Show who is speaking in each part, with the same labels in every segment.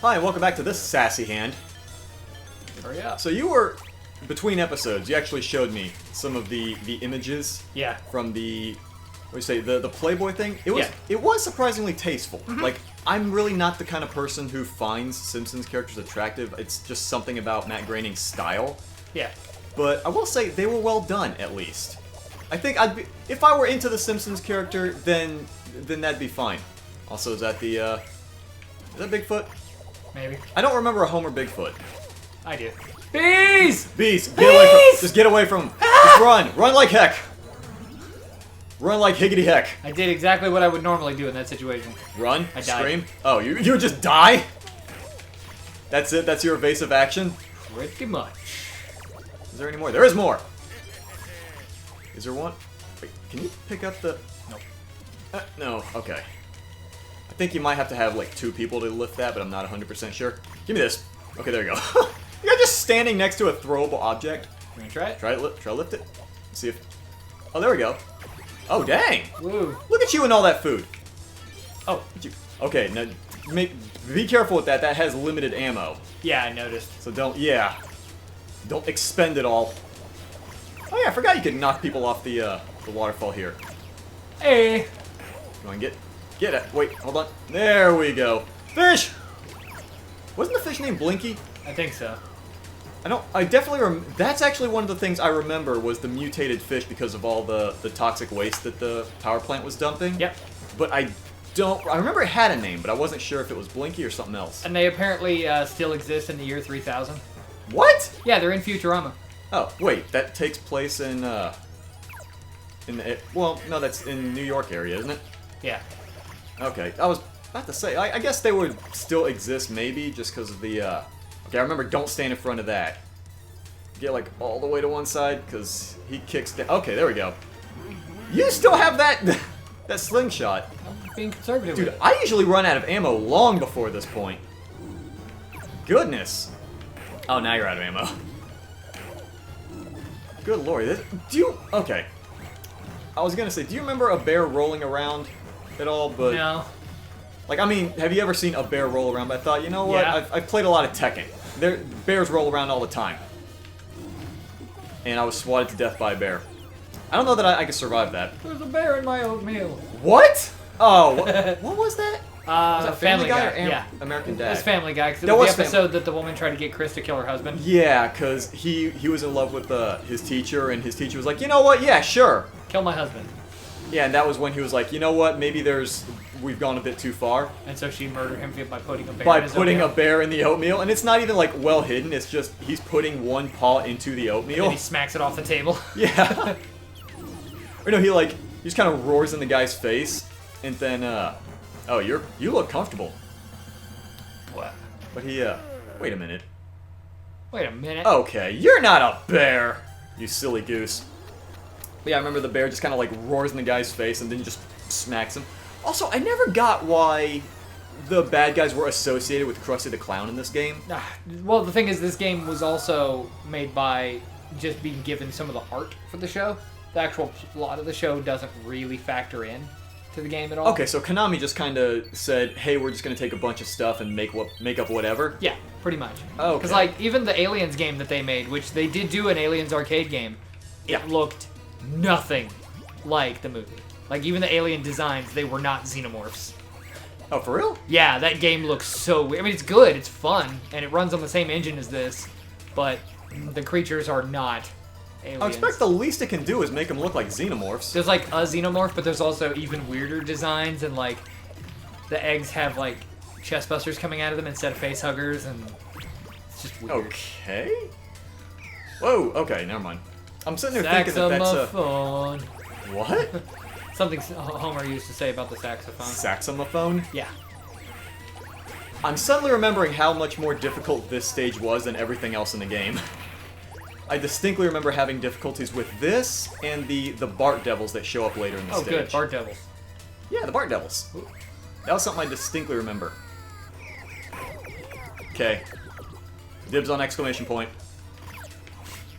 Speaker 1: Hi, and welcome back to this sassy hand.
Speaker 2: Hurry up.
Speaker 1: So you were, between episodes, you actually showed me some of the images
Speaker 2: Yeah.
Speaker 1: from the, what do you say, the Playboy thing.
Speaker 2: Yeah.
Speaker 1: It was surprisingly tasteful.
Speaker 2: Mm-hmm.
Speaker 1: Like, I'm really not the kind of person who finds Simpsons characters attractive. It's just something about Matt Groening's style.
Speaker 2: Yeah.
Speaker 1: But I will say they were well done, at least. I think I'd be, if I were into the Simpsons character, then that'd be fine. Also, is that Bigfoot?
Speaker 2: Maybe.
Speaker 1: I don't remember a Homer Bigfoot.
Speaker 2: I do. Bees!
Speaker 1: Bees, get away from, just get away from him. Just run like heck. Run like higgity heck.
Speaker 2: I did exactly what I would normally do in that situation.
Speaker 1: Run,
Speaker 2: I died.
Speaker 1: scream. Oh, you would just die? That's it? That's your evasive action?
Speaker 2: Pretty much.
Speaker 1: Is there any more? There is more! Is there one? Wait, can you pick up the...
Speaker 2: Nope.
Speaker 1: No, okay. I think you might have to have like 2 people to lift that, but I'm not 100% sure. Give me this. Okay, there you go. You're just standing next to a throwable object.
Speaker 2: You wanna try it?
Speaker 1: Try to lift it. See if... Oh, there we go. Oh, dang!
Speaker 2: Woo.
Speaker 1: Look at you and all that food.
Speaker 2: Oh.
Speaker 1: Okay, now be careful with that. That has limited ammo.
Speaker 2: Yeah, I noticed.
Speaker 1: So don't expend it all. Oh yeah, I forgot you could knock people off the waterfall here.
Speaker 2: Hey!
Speaker 1: Come on, get it. Wait, hold on. There we go. Fish! Wasn't the fish named Blinky?
Speaker 2: I think so.
Speaker 1: I definitely that's actually one of the things I remember was the mutated fish because of all the toxic waste that the power plant was dumping.
Speaker 2: Yep.
Speaker 1: But I remember it had a name, but I wasn't sure if it was Blinky or something else.
Speaker 2: And they apparently still exist in the year 3000.
Speaker 1: What?
Speaker 2: Yeah, they're in Futurama.
Speaker 1: Oh, wait, that takes place in well, no, that's in New York area, isn't it?
Speaker 2: Yeah.
Speaker 1: Okay, I was about to say, I guess they would still exist maybe just because of the, okay, I remember don't stand in front of that. Get like all the way to one side because he kicks down. Okay, there we go. You still have that, that slingshot.
Speaker 2: I'm being conservative
Speaker 1: Dude,
Speaker 2: with it.
Speaker 1: I usually run out of ammo long before this point. Goodness. Oh, now you're out of ammo. Good lord. Okay. I was gonna say, do you remember a bear rolling around at all? But
Speaker 2: No.
Speaker 1: like, I mean, have you ever seen a bear roll around? But I thought, you know what?
Speaker 2: Yeah.
Speaker 1: I've played a lot of Tekken. Bears roll around all the time. And I was swatted to death by a bear. I don't know that I could survive that.
Speaker 2: There's a bear in my oatmeal.
Speaker 1: What? Oh, what was that? Was that
Speaker 2: Family Guy.
Speaker 1: or
Speaker 2: Yeah.
Speaker 1: American Dad?
Speaker 2: It's Family Guy, because it
Speaker 1: That
Speaker 2: was
Speaker 1: was
Speaker 2: the episode that the woman tried to get Chris to kill her husband.
Speaker 1: Yeah, because he was in love with his teacher, and his teacher was like, you know what? Yeah, sure.
Speaker 2: Kill my husband.
Speaker 1: Yeah, and that was when he was like, you know what? Maybe we've gone a bit too far.
Speaker 2: And so she murdered him by putting a bear
Speaker 1: By
Speaker 2: in his
Speaker 1: putting a
Speaker 2: oatmeal.
Speaker 1: bear in the oatmeal, and it's not even like well hidden. It's just he's putting one paw into the
Speaker 2: And
Speaker 1: oatmeal.
Speaker 2: he smacks it off the table.
Speaker 1: Yeah. Or no, he just kind of roars in the guy's face, and then oh, you look comfortable.
Speaker 2: What?
Speaker 1: But he wait a minute.
Speaker 2: Wait a minute.
Speaker 1: Okay, you're not a bear, you silly goose. But yeah, I remember the bear just kind of like roars in the guy's face and then just smacks him. Also, I never got why the bad guys were associated with Krusty the Clown in this game.
Speaker 2: Well, the thing is, this game was also made by just being given some of the art for the show. The actual plot of the show doesn't really factor in to the game at all.
Speaker 1: Okay, so Konami just kind of said, hey, we're just going to take a bunch of stuff and make up whatever.
Speaker 2: Yeah, pretty much.
Speaker 1: Okay.
Speaker 2: Because, like, even the Aliens game that they made, which they did do an Aliens arcade game,
Speaker 1: Yeah.
Speaker 2: it looked nothing like the movie. Like, even the alien designs, they were not xenomorphs.
Speaker 1: Oh, for real?
Speaker 2: Yeah, that game looks so weird. I mean, it's good, it's fun, and it runs on the same engine as this, but the creatures are not aliens.
Speaker 1: I expect the least it can do is make them look like xenomorphs.
Speaker 2: There's like a xenomorph, but there's also even weirder designs, and like the eggs have like chest busters coming out of them instead of face huggers, and it's just weird.
Speaker 1: Okay. Whoa, okay, never mind. I'm sitting there thinking that that's a...
Speaker 2: Saxophone.
Speaker 1: What?
Speaker 2: Something Homer used to say about the saxophone.
Speaker 1: Saxophone?
Speaker 2: Yeah.
Speaker 1: I'm suddenly remembering how much more difficult this stage was than everything else in the game. I distinctly remember having difficulties with this and the Bart Devils that show up later in the
Speaker 2: Oh,
Speaker 1: stage.
Speaker 2: good. Bart Devils.
Speaker 1: Yeah, the Bart Devils. That was something I distinctly remember. Okay. Dibs on exclamation point.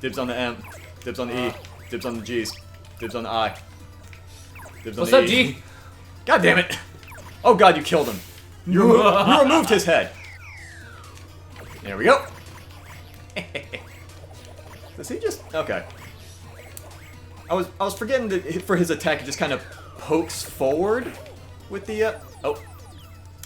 Speaker 1: Dibs on the M. Dibs on the E. Dibs on the G's. Dibs on the I. Dibs on
Speaker 2: What's
Speaker 1: the
Speaker 2: up,
Speaker 1: E.
Speaker 2: G?
Speaker 1: God damn it! Oh god, you killed him. You removed his head. There we go. Does he just... Okay. I was forgetting that for his attack, he just kind of pokes forward with the... Oh.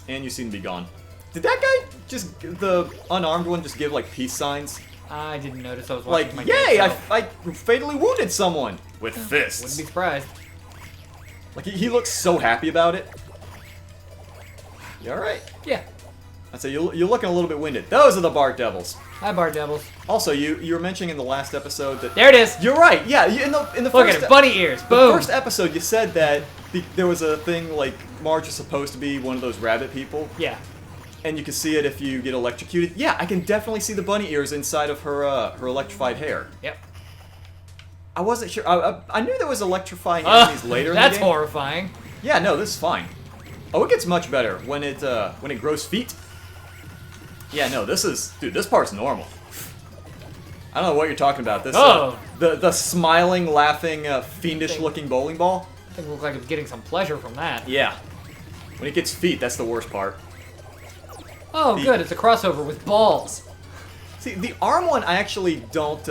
Speaker 1: And you seem to be gone. Did that guy just... The unarmed one just give, like, peace signs?
Speaker 2: I didn't notice. I was watching my
Speaker 1: yay!
Speaker 2: self.
Speaker 1: I fatally wounded someone with fists.
Speaker 2: Wouldn't be surprised.
Speaker 1: Like, he looks so happy about it. You alright?
Speaker 2: Yeah.
Speaker 1: I'd say you're looking a little bit winded. Those are the Bark Devils.
Speaker 2: Hi, Bar Devils.
Speaker 1: Also, you were mentioning in the last episode that...
Speaker 2: There it is!
Speaker 1: You're right, yeah. In the
Speaker 2: Look
Speaker 1: first...
Speaker 2: at it, bunny ears,
Speaker 1: The
Speaker 2: boom!
Speaker 1: first episode, you said that there was a thing, like, Marge is supposed to be one of those rabbit people.
Speaker 2: Yeah.
Speaker 1: And you can see it if you get electrocuted. Yeah, I can definitely see the bunny ears inside of her her electrified hair.
Speaker 2: Yep.
Speaker 1: I wasn't sure. I knew there was electrifying enemies later in the game.
Speaker 2: That's horrifying.
Speaker 1: Yeah, no, this is fine. Oh, it gets much better when it grows feet. Yeah, no, this is... Dude, this part's normal. I don't know what you're talking about. This the smiling, laughing, fiendish-looking bowling ball.
Speaker 2: I think it looked like it was getting some pleasure from that.
Speaker 1: Yeah. When it gets feet, that's the worst part.
Speaker 2: Oh, good. It's a crossover with balls.
Speaker 1: See, the arm one I actually don't...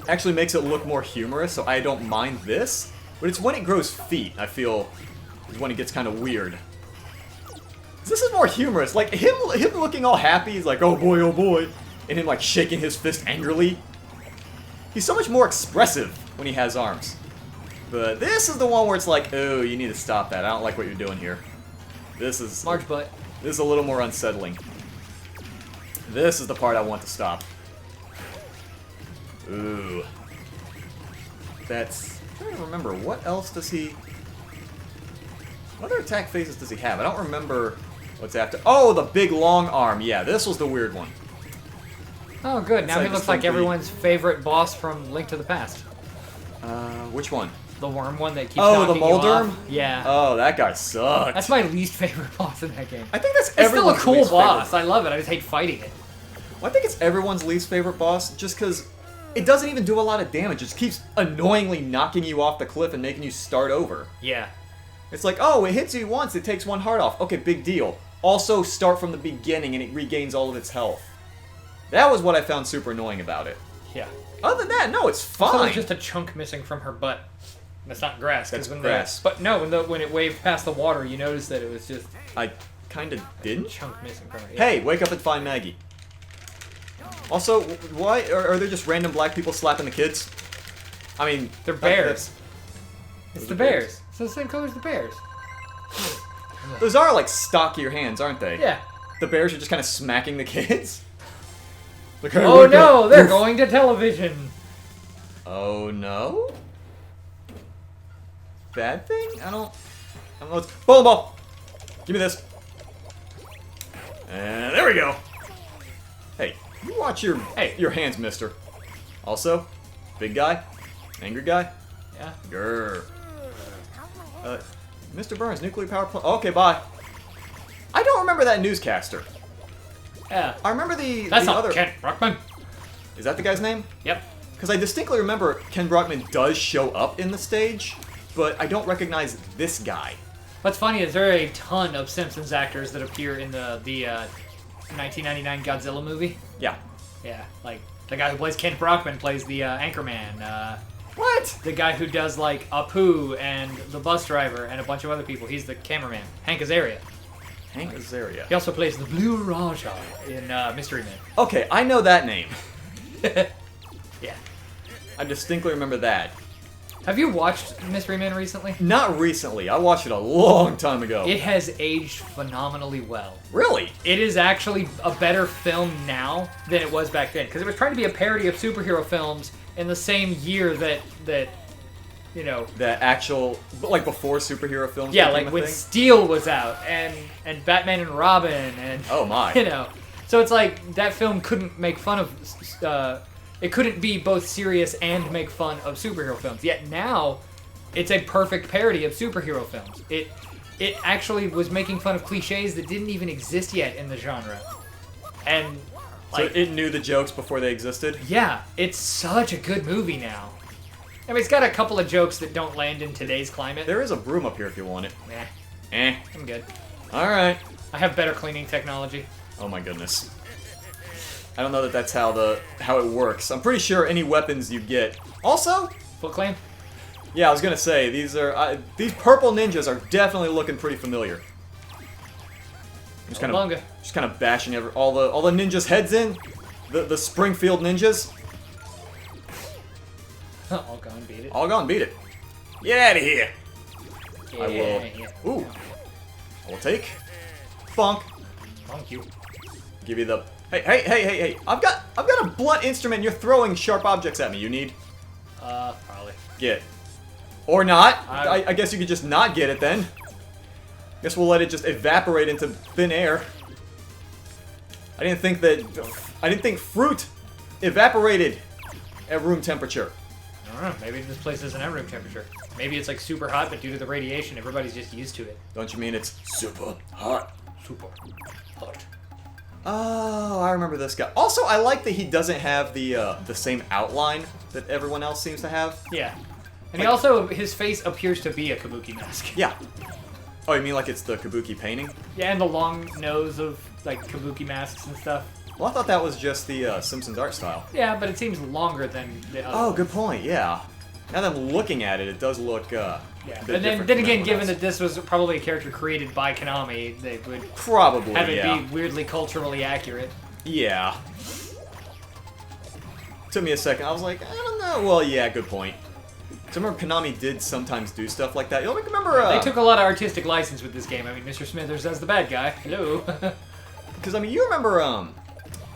Speaker 1: actually makes it look more humorous, so I don't mind this. But it's when it grows feet, I feel, is when it gets kind of weird. This is more humorous. Like, him looking all happy, he's like, oh boy, and him, like, shaking his fist angrily. He's so much more expressive when he has arms. But this is the one where it's like, oh, you need to stop that. I don't like what you're doing here. This is...
Speaker 2: Marge butt.
Speaker 1: This is a little more unsettling. This is the part I want to stop. Ooh. That's... I'm trying to remember, what else does he... What other attack phases does he have? I don't remember what's after... Oh, the big long arm. Yeah, this was the weird one.
Speaker 2: Oh, good. Now he looks like everyone's favorite boss from Link to the Past.
Speaker 1: Which one?
Speaker 2: The worm one that keeps
Speaker 1: Oh, the
Speaker 2: knocking you
Speaker 1: Mulderm?
Speaker 2: off. Yeah.
Speaker 1: Oh, that guy sucks.
Speaker 2: That's my least favorite boss in that game.
Speaker 1: I think that's
Speaker 2: It's still a
Speaker 1: everyone's
Speaker 2: cool
Speaker 1: least
Speaker 2: boss.
Speaker 1: favorite.
Speaker 2: I love it. I just hate fighting it.
Speaker 1: Well, I think it's everyone's least favorite boss, just because it doesn't even do a lot of damage. It just keeps annoyingly knocking you off the cliff and making you start over.
Speaker 2: Yeah.
Speaker 1: It's like, oh, it hits you once, it takes one heart off. Okay, big deal. Also, start from the beginning and it regains all of its health. That was what I found super annoying about it.
Speaker 2: Yeah.
Speaker 1: Other than that, no, it's
Speaker 2: So
Speaker 1: fine.
Speaker 2: there's just a chunk missing from her butt. That's not grass.
Speaker 1: That's
Speaker 2: when
Speaker 1: grass.
Speaker 2: But no, when it waved past the water, you noticed that it was just
Speaker 1: I kind of didn't.
Speaker 2: a chunk missing from her. Yeah.
Speaker 1: Hey, wake up and find Maggie. Also, why are there just random black people slapping the kids? I mean,
Speaker 2: They're bears.
Speaker 1: that's-
Speaker 2: It's
Speaker 1: those
Speaker 2: the
Speaker 1: are
Speaker 2: bears. It's the same color as the bears.
Speaker 1: Those are like stockier hands, aren't they?
Speaker 2: Yeah.
Speaker 1: The bears are just kind of smacking the kids. Like, hey,
Speaker 2: Oh
Speaker 1: wake
Speaker 2: no,
Speaker 1: up.
Speaker 2: they're
Speaker 1: Oof.
Speaker 2: going to television.
Speaker 1: Oh no? Bad thing? I don't know what's... Bowling ball! Give me this. And there we go. Hey, you watch your hands, mister. Also, big guy, angry guy.
Speaker 2: Yeah.
Speaker 1: Grr. Mr. Burns, nuclear power plant. Okay, bye. I don't remember that newscaster.
Speaker 2: Yeah.
Speaker 1: I remember the
Speaker 2: That's not
Speaker 1: other...
Speaker 2: Kent Brockman.
Speaker 1: Is that the guy's name?
Speaker 2: Yep.
Speaker 1: Because I distinctly remember Ken Brockman does show up in the stage, but I don't recognize this guy.
Speaker 2: What's funny is there are a ton of Simpsons actors that appear in the 1999 Godzilla movie.
Speaker 1: Yeah.
Speaker 2: Yeah, like the guy who plays Kent Brockman plays the anchorman.
Speaker 1: What?
Speaker 2: The guy who does like Apu and the bus driver and a bunch of other people. He's the cameraman. Hank Azaria.
Speaker 1: Hank Azaria.
Speaker 2: He also plays the Blue Raja in Mystery Men.
Speaker 1: Okay, I know that name.
Speaker 2: Yeah.
Speaker 1: I distinctly remember that.
Speaker 2: Have you watched Mystery Men recently?
Speaker 1: Not recently. I watched it a long time ago.
Speaker 2: It has aged phenomenally well.
Speaker 1: Really?
Speaker 2: It is actually a better film now than it was back then. Because it was trying to be a parody of superhero films in the same year that you know...
Speaker 1: The actual... like before superhero films
Speaker 2: Yeah,
Speaker 1: became
Speaker 2: like
Speaker 1: a
Speaker 2: when
Speaker 1: thing?
Speaker 2: Steel was out, and Batman and Robin, and...
Speaker 1: Oh my.
Speaker 2: You know. So it's like, that film couldn't make fun of... it couldn't be both serious and make fun of superhero films. Yet now, it's a perfect parody of superhero films. It actually was making fun of cliches that didn't even exist yet in the genre. And, like...
Speaker 1: So it knew the jokes before they existed?
Speaker 2: Yeah, it's such a good movie now. I mean, it's got a couple of jokes that don't land in today's climate.
Speaker 1: There is a broom up here if you want it.
Speaker 2: Nah, I'm good.
Speaker 1: Alright.
Speaker 2: I have better cleaning technology.
Speaker 1: Oh my goodness. I don't know that that's how it works. I'm pretty sure any weapons you get. Also,
Speaker 2: Foot Clan?
Speaker 1: yeah, I was gonna say these purple ninjas are definitely looking pretty familiar. Just kind of bashing all the ninjas' heads in. The Springfield ninjas.
Speaker 2: All gone, beat it.
Speaker 1: All gone, beat it. Get out of here.
Speaker 2: Yeah,
Speaker 1: I will.
Speaker 2: yeah.
Speaker 1: Ooh. I will take. Funk.
Speaker 2: Thank you.
Speaker 1: Give you the. Hey! I've got a blunt instrument. And you're throwing sharp objects at me. You need.
Speaker 2: Probably.
Speaker 1: Get. Or not. I guess you could just not get it then. Guess we'll let it just evaporate into thin air. I didn't think fruit evaporated at room temperature.
Speaker 2: I don't know. Maybe this place isn't at room temperature. Maybe it's like super hot, but due to the radiation, everybody's just used to it.
Speaker 1: Don't you mean it's super hot?
Speaker 2: Super hot.
Speaker 1: Oh, I remember this guy. Also, I like that he doesn't have the same outline that everyone else seems to have.
Speaker 2: Yeah. And he also, his face appears to be a kabuki mask.
Speaker 1: Yeah. Oh, you mean like it's the kabuki painting?
Speaker 2: Yeah, and the long nose of, like, kabuki masks and stuff.
Speaker 1: Well, I thought that was just the Simpsons art style.
Speaker 2: Yeah, but it seems longer than the other
Speaker 1: Oh,
Speaker 2: ones.
Speaker 1: good point, yeah. Now that I'm looking at it, it does look,
Speaker 2: Yeah,
Speaker 1: a bit
Speaker 2: and
Speaker 1: different
Speaker 2: then
Speaker 1: from
Speaker 2: again,
Speaker 1: everyone
Speaker 2: given
Speaker 1: else.
Speaker 2: that this was probably a character created by Konami, they would
Speaker 1: Probably,
Speaker 2: have it
Speaker 1: yeah.
Speaker 2: be weirdly culturally accurate.
Speaker 1: Yeah. Took me a second. I was like, I don't know. Well, yeah, good point. So I remember Konami did sometimes do stuff like that. You remember?
Speaker 2: They took a lot of artistic license with this game. I mean, Mr. Smithers as the bad guy. Hello.
Speaker 1: Because I mean, you remember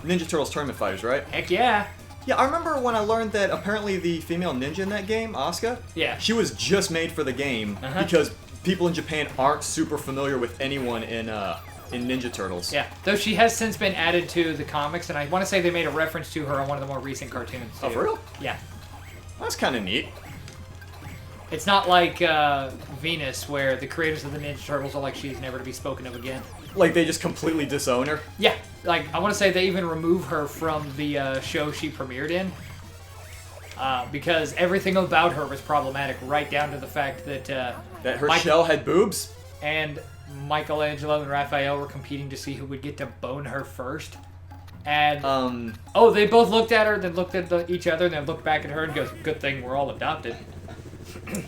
Speaker 1: Ninja Turtles Tournament Fighters, right?
Speaker 2: Heck yeah.
Speaker 1: Yeah, I remember when I learned that apparently the female ninja in that game, Asuka,
Speaker 2: Yeah.
Speaker 1: she was just made for the game because people in Japan aren't super familiar with anyone in Ninja Turtles.
Speaker 2: Yeah, though she has since been added to the comics, and I want to say they made a reference to her on one of the more recent cartoons.
Speaker 1: Oh,
Speaker 2: too.
Speaker 1: for real?
Speaker 2: Yeah.
Speaker 1: That's kind of neat.
Speaker 2: It's not like Venus, where the creators of the Ninja Turtles are like, she's never to be spoken of again.
Speaker 1: Like, they just completely disown her?
Speaker 2: Yeah, like, I want to say they even remove her from the show she premiered in. Because everything about her was problematic, right down to the fact that...
Speaker 1: That her shell had boobs?
Speaker 2: And Michelangelo and Raphael were competing to see who would get to bone her first. And, oh, they both looked at her, then looked at each other, and then looked back at her and goes, good thing we're all adopted.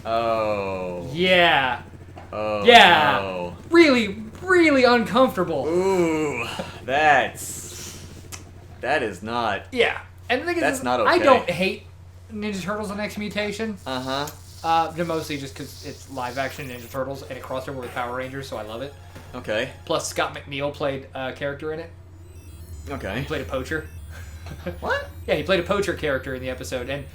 Speaker 1: Oh.
Speaker 2: Yeah.
Speaker 1: Oh,
Speaker 2: Yeah.
Speaker 1: no.
Speaker 2: Really, really uncomfortable.
Speaker 1: Ooh, that is not.
Speaker 2: Yeah. And the thing is,
Speaker 1: That's not
Speaker 2: I
Speaker 1: okay.
Speaker 2: don't hate Ninja Turtles: The Next Mutation.
Speaker 1: Uh-huh.
Speaker 2: Mostly just because it's live-action Ninja Turtles and it crossed over with Power Rangers, so I love it.
Speaker 1: Okay.
Speaker 2: Plus, Scott McNeil played a character in it.
Speaker 1: Okay.
Speaker 2: He played a poacher.
Speaker 1: What?
Speaker 2: Yeah, he played a poacher character in the episode, and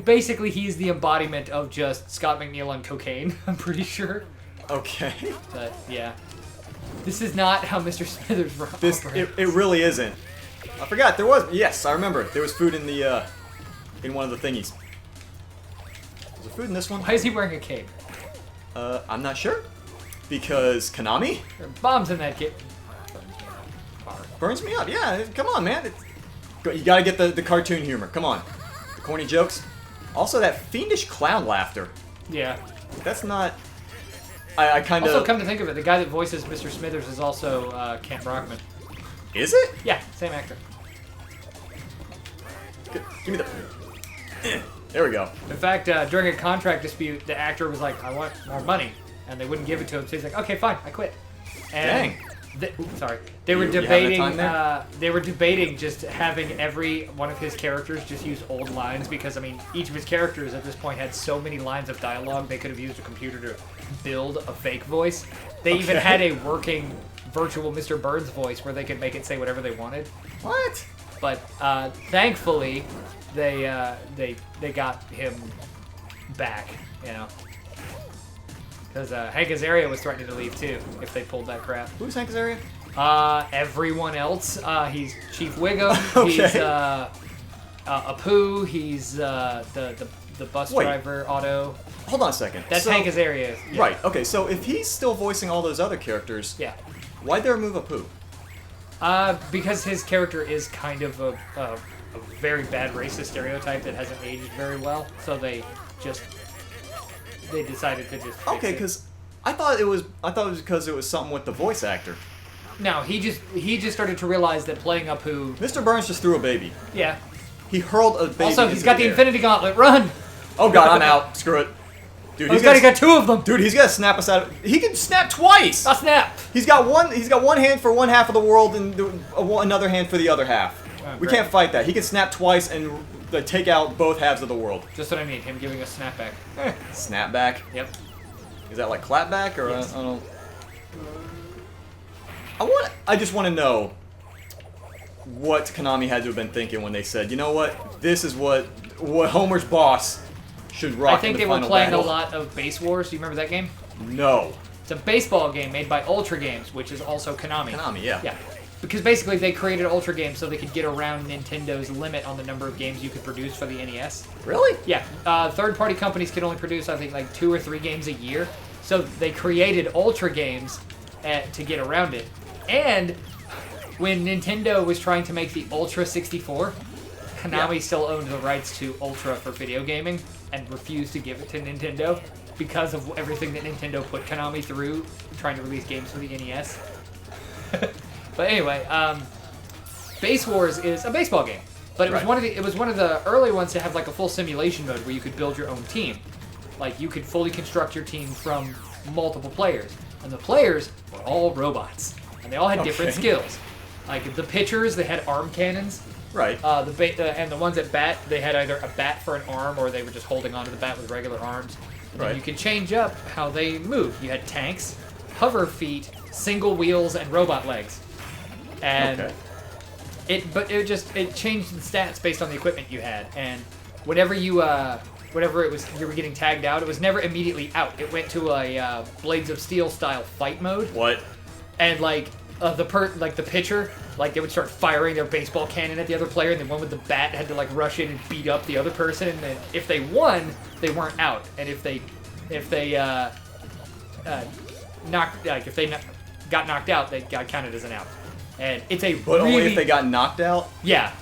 Speaker 2: basically he's the embodiment of just Scott McNeil on cocaine, I'm pretty sure.
Speaker 1: Okay.
Speaker 2: But, yeah. This is not how Mr. Smithers
Speaker 1: This
Speaker 2: operates.
Speaker 1: it really isn't. I forgot there was. Yes, I remember. There was food in the in one of the thingies. Was there food in this one?
Speaker 2: Why is he wearing a cape?
Speaker 1: I'm not sure. Because Konami
Speaker 2: There are bombs in that cape.
Speaker 1: burns me up. Yeah, come on, man. You gotta get the cartoon humor. Come on. The corny jokes. Also, that fiendish clown laughter.
Speaker 2: Yeah.
Speaker 1: That's not. I kind
Speaker 2: Also,
Speaker 1: of.
Speaker 2: come to think of it, the guy that voices Mr. Smithers is also Kent Brockman.
Speaker 1: Is it?
Speaker 2: Yeah, same actor.
Speaker 1: Give me the. There we go.
Speaker 2: In fact, during a contract dispute, the actor was like, I want more money. And they wouldn't give it to him, so he's like, okay, fine, I quit. And
Speaker 1: Dang.
Speaker 2: Sorry. They were
Speaker 1: You having a
Speaker 2: debating.
Speaker 1: time there?
Speaker 2: They were debating just having every one of his characters just use old lines because I mean, each of his characters at this point had so many lines of dialogue they could have used a computer to build a fake voice. They even
Speaker 1: Okay.
Speaker 2: had a working virtual Mr. Burns voice where they could make it say whatever they wanted.
Speaker 1: What?
Speaker 2: But thankfully, they got him back. You know. Because Hank Azaria was threatening to leave too if they pulled that crap.
Speaker 1: Who's Hank Azaria?
Speaker 2: Everyone else. He's Chief Wiggum.
Speaker 1: Okay.
Speaker 2: He's Apu. He's the bus
Speaker 1: Wait.
Speaker 2: driver, Otto.
Speaker 1: Hold on a second.
Speaker 2: That's
Speaker 1: So-
Speaker 2: Hank Azaria. Yeah.
Speaker 1: Right. Okay. So if he's still voicing all those other characters,
Speaker 2: Yeah.
Speaker 1: why'd they remove Apu?
Speaker 2: Because his character is kind of a very bad racist stereotype that hasn't aged very well. So they decided to just fix
Speaker 1: Okay,
Speaker 2: it.
Speaker 1: because I thought it was because it was something with the voice actor.
Speaker 2: No, he just started to realize that playing up who.
Speaker 1: Mr. Burns just threw a baby.
Speaker 2: Yeah.
Speaker 1: He hurled a baby.
Speaker 2: Also, he's
Speaker 1: into
Speaker 2: got the
Speaker 1: air.
Speaker 2: Infinity Gauntlet. Run!
Speaker 1: Oh god, I'm out. Screw it. Dude,
Speaker 2: He's got 2 of them.
Speaker 1: Dude, he's gonna snap us out. He can snap twice.
Speaker 2: A snap.
Speaker 1: He's got one hand for one half of the world and another hand for the other half.
Speaker 2: Oh,
Speaker 1: we
Speaker 2: great.
Speaker 1: can't fight that. He can snap twice and take out both halves of the world.
Speaker 2: Just what I need. Him giving a snapback.
Speaker 1: Snapback.
Speaker 2: Yep.
Speaker 1: Is that like clapback or
Speaker 2: Yes.
Speaker 1: I don't know. I just want to know what Konami had to have been thinking when they said, you know what, this is what Homer's boss should rock.
Speaker 2: I think
Speaker 1: in
Speaker 2: they
Speaker 1: the
Speaker 2: were
Speaker 1: final
Speaker 2: playing
Speaker 1: battle.
Speaker 2: a lot of Base Wars. Do you remember that game?
Speaker 1: No.
Speaker 2: It's a baseball game made by Ultra Games, which is also Konami.
Speaker 1: Konami, yeah.
Speaker 2: Yeah. Because basically they created Ultra Games so they could get around Nintendo's limit on the number of games you could produce for the NES.
Speaker 1: Really?
Speaker 2: Yeah. Third-party companies could only produce, I think, like 2 or 3 games a year. So they created Ultra Games to get around it. And when Nintendo was trying to make the Ultra 64, Konami still owned the rights to Ultra for video gaming and refused to give it to Nintendo because of everything that Nintendo put Konami through trying to release games for the NES. But anyway, Base Wars is a baseball game, but it was one of the early ones to have like a full simulation mode where you could build your own team. Like you could fully construct your team from multiple players, and the players were all robots, and they all had different skills. Like the pitchers, they had arm cannons.
Speaker 1: Right.
Speaker 2: And the ones at bat, they had either a bat for an arm or they were just holding onto the bat with regular arms. And then you could change up how they moved. You had tanks, hover feet, single wheels, and robot legs. And it changed the stats based on the equipment you had. And whenever you were getting tagged out, it was never immediately out. It went to a Blades of Steel style fight mode.
Speaker 1: What?
Speaker 2: And the pitcher, like they would start firing their baseball cannon at the other player, and the one with the bat had to like rush in and beat up the other person. And then if they won, they weren't out. And if they got knocked out, they got counted as an out. And it's
Speaker 1: But only if they got knocked out?
Speaker 2: Yeah.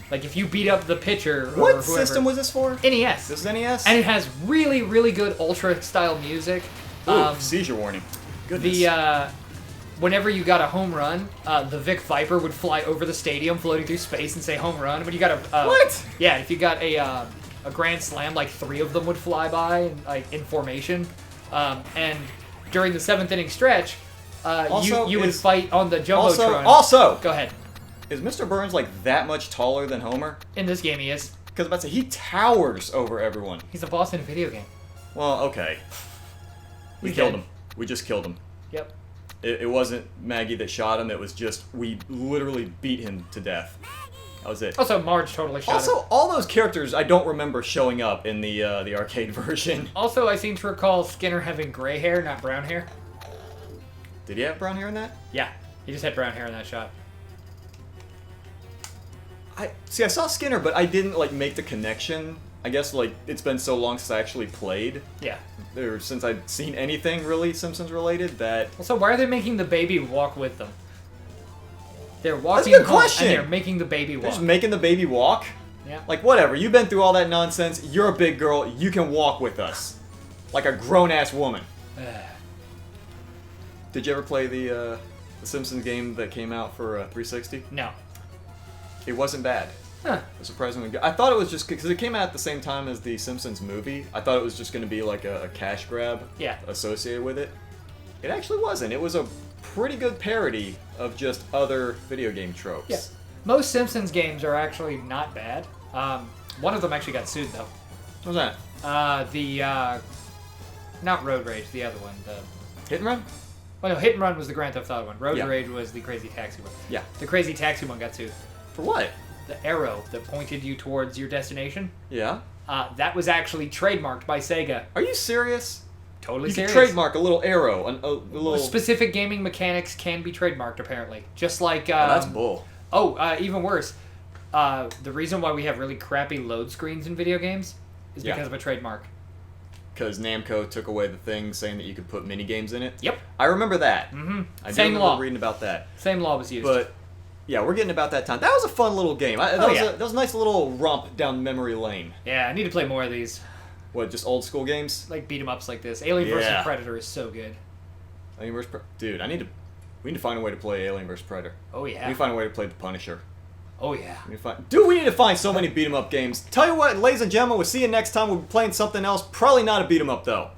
Speaker 2: Like if you beat up the pitcher or
Speaker 1: What
Speaker 2: whoever.
Speaker 1: system was this for?
Speaker 2: NES.
Speaker 1: This is NES?
Speaker 2: And it has really, really good Ultra style music.
Speaker 1: Ooh, seizure warning. Goodness.
Speaker 2: Whenever you got a home run, the Vic Viper would fly over the stadium, floating through space, and say home run. When you got
Speaker 1: what?
Speaker 2: Yeah, if you got a grand slam, like 3 of them would fly by, like in formation. And during the 7th inning stretch, you would fight on the jumbotron.
Speaker 1: Also,
Speaker 2: go ahead.
Speaker 1: Is Mr. Burns like that much taller than Homer?
Speaker 2: In this game, he is.
Speaker 1: Because I'm about to say he towers over everyone.
Speaker 2: He's a boss in a video game.
Speaker 1: Well, okay. We
Speaker 2: He's
Speaker 1: killed
Speaker 2: dead.
Speaker 1: him. We just killed him.
Speaker 2: Yep.
Speaker 1: It wasn't Maggie that shot him. It was just we literally beat him to death. That was it.
Speaker 2: Also, Marge totally shot him.
Speaker 1: Also, all those characters I don't remember showing up in the arcade version.
Speaker 2: Also, I seem to recall Skinner having gray hair, not brown hair.
Speaker 1: Did he have brown hair in that?
Speaker 2: Yeah, he just had brown hair in that shot.
Speaker 1: I saw Skinner, but I didn't like make the connection. I guess like it's been so long since I actually played.
Speaker 2: Yeah.
Speaker 1: Or since I've seen anything really Simpsons related that.
Speaker 2: Also, why are they making the baby walk with them? They're walking
Speaker 1: That's a good
Speaker 2: home
Speaker 1: question.
Speaker 2: and they're making the baby
Speaker 1: They're
Speaker 2: walk.
Speaker 1: just making the baby walk.
Speaker 2: Yeah.
Speaker 1: Like whatever. You've been through all that nonsense. You're a big girl. You can walk with us, like a grown ass woman. Did you ever play the Simpsons game that came out for 360?
Speaker 2: No.
Speaker 1: It wasn't bad.
Speaker 2: Huh.
Speaker 1: It was surprisingly good. I thought it was just because it came out at the same time as the Simpsons movie. I thought it was just going to be like a cash grab associated with it. It actually wasn't. It was a pretty good parody of just other video game tropes.
Speaker 2: Yeah. Most Simpsons games are actually not bad. One of them actually got sued though.
Speaker 1: What was that?
Speaker 2: Not Road Rage, the other one. The
Speaker 1: Hit and Run?
Speaker 2: Well, no, Hit and Run was the Grand Theft Auto one. Road
Speaker 1: Yeah.
Speaker 2: Rage was the Crazy Taxi one.
Speaker 1: Yeah.
Speaker 2: The Crazy Taxi one got sued.
Speaker 1: For what?
Speaker 2: The arrow that pointed you towards your destination.
Speaker 1: Yeah.
Speaker 2: That was actually trademarked by Sega.
Speaker 1: Are you serious?
Speaker 2: Totally
Speaker 1: You
Speaker 2: serious.
Speaker 1: can trademark a little arrow, a little.
Speaker 2: Specific gaming mechanics can be trademarked, apparently. Just like.
Speaker 1: Oh, that's bull.
Speaker 2: Even worse. The reason why we have really crappy load screens in video games is because of a trademark.
Speaker 1: Because Namco took away the thing saying that you could put mini games in it.
Speaker 2: Yep.
Speaker 1: I remember that.
Speaker 2: Mm-hmm.
Speaker 1: I do
Speaker 2: Same
Speaker 1: remember
Speaker 2: law.
Speaker 1: reading about that.
Speaker 2: Same law was used.
Speaker 1: But yeah, we're getting about that time. That was a fun little game. That was a nice little romp down memory lane.
Speaker 2: Yeah, I need to play more of these.
Speaker 1: What, just old school games?
Speaker 2: Like beat 'em ups like this. Alien vs Predator is so good.
Speaker 1: Dude, I need to We need to find a way to play Alien vs. Predator.
Speaker 2: Oh
Speaker 1: We
Speaker 2: yeah.
Speaker 1: need to find a way to play The Punisher.
Speaker 2: Oh yeah.
Speaker 1: Dude, we need to find so many beat 'em up games. Tell you what, ladies and gentlemen, we'll see you next time. We'll be playing something else. Probably not a beat 'em up though.